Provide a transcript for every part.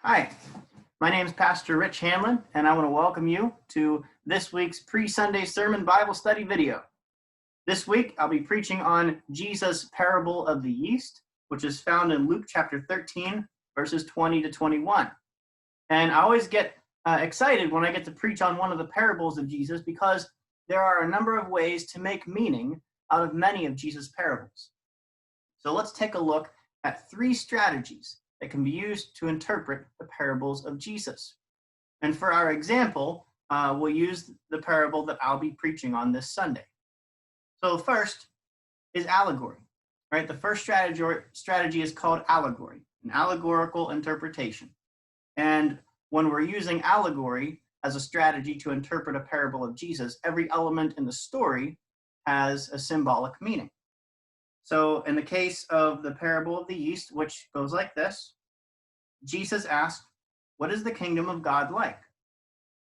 Hi, my name is Pastor Rich Hanlon, and I want to welcome you to this week's pre-Sunday sermon Bible study video. This week, I'll be preaching on Jesus' parable of the yeast, which is found in Luke chapter 13, verses 20 to 21. And I always get excited when I get to preach on one of the parables of Jesus because there are a number of ways to make meaning out of many of Jesus' parables. So let's take a look at three strategies that can be used to interpret the parables of Jesus. And for our example, we'll use the parable that I'll be preaching on this Sunday. So first is allegory, right? The first strategy is called allegory, an allegorical interpretation. And when we're using allegory as a strategy to interpret a parable of Jesus, every element in the story has a symbolic meaning. So in the case of the parable of the yeast, which goes like this, Jesus asked, "What is the kingdom of God like?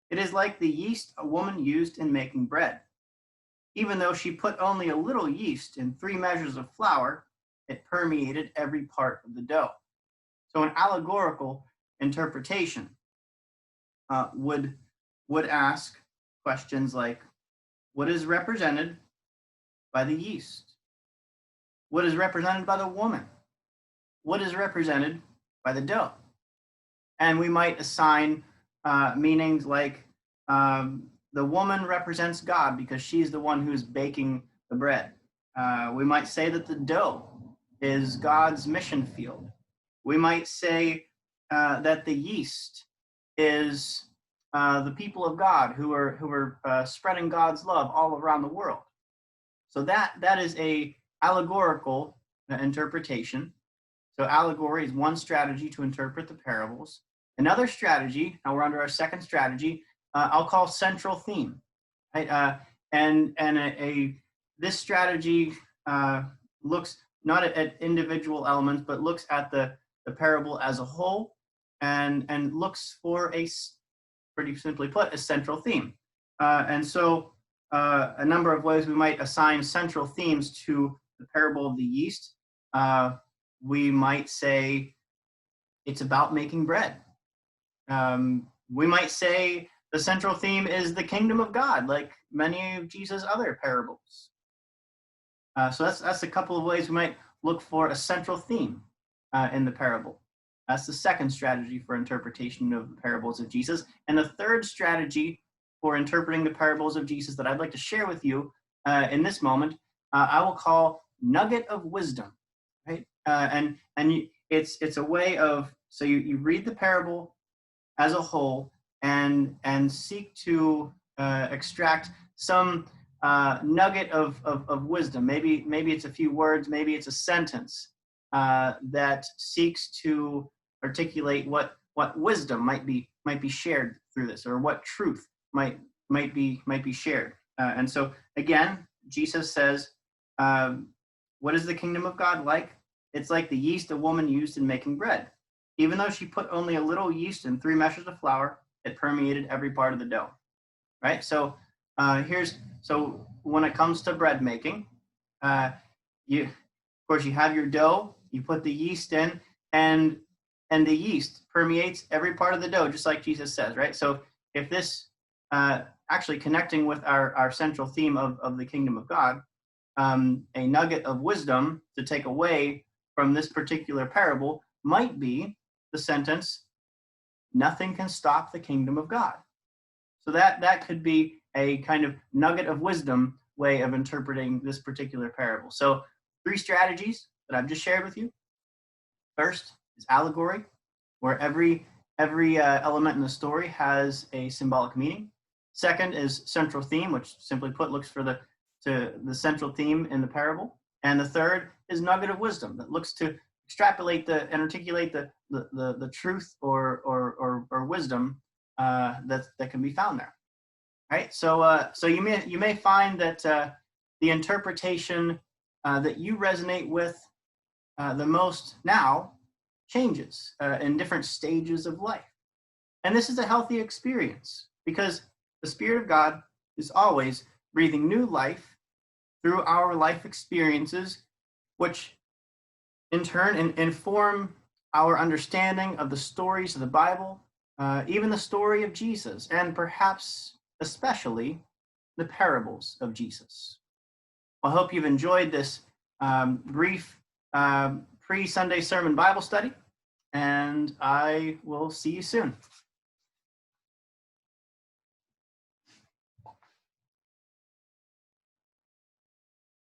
It is like the yeast a woman used in making bread. Even though she put only a little yeast in 3 measures of flour, it permeated every part of the dough." So an allegorical interpretation would ask questions like, what is represented by the yeast? What is represented by the woman? What is represented by the dough? And we might assign meanings like the woman represents God because she's the one who's baking the bread. We might say that the dough is God's mission field. We might say that the yeast is the people of God who are spreading God's love all around the world. So that is a allegorical interpretation. So allegory is one strategy to interpret the parables. Another strategy, now we're under our second strategy, I'll call central theme. Right? This strategy looks not at individual elements, but looks at the parable as a whole and looks for pretty simply put, a central theme. And so a number of ways we might assign central themes to the parable of the yeast. We might say it's about making bread. We might say the central theme is the kingdom of God, like many of Jesus' other parables. So that's a couple of ways we might look for a central theme in the parable. That's the second strategy for interpretation of the parables of Jesus. And the third strategy for interpreting the parables of Jesus that I'd like to share with you in this moment, I will call nugget of wisdom. Right? And it's a way of, so you read the parable as a whole and seek to extract some nugget of wisdom. Maybe it's a few words, maybe it's a sentence that seeks to articulate what wisdom might be shared through this, or what truth might be shared. And so again, Jesus says, what is the kingdom of God like? It's like the yeast a woman used in making bread. Even though she put only a little yeast in 3 measures of flour, it permeated every part of the dough. Right? So so when it comes to bread making, of course you have your dough, you put the yeast in, and the yeast permeates every part of the dough, just like Jesus says, right? So if this actually connecting with our central theme of the kingdom of God, a nugget of wisdom to take away from this particular parable might be the sentence, nothing can stop the kingdom of God. So that could be a kind of nugget of wisdom way of interpreting this particular parable. So 3 strategies that I've just shared with you. First is allegory, where every element in the story has a symbolic meaning. Second is central theme, which simply put looks for the central theme in the parable. And the third is nugget of wisdom that looks to extrapolate and articulate the truth or wisdom that can be found there. Right? So you may find that the interpretation that you resonate with the most now changes in different stages of life. And this is a healthy experience because the Spirit of God is always breathing new life through our life experiences, which in turn inform our understanding of the stories of the Bible, even the story of Jesus, and perhaps especially the parables of Jesus. I hope you've enjoyed this brief pre-Sunday sermon Bible study, and I will see you soon.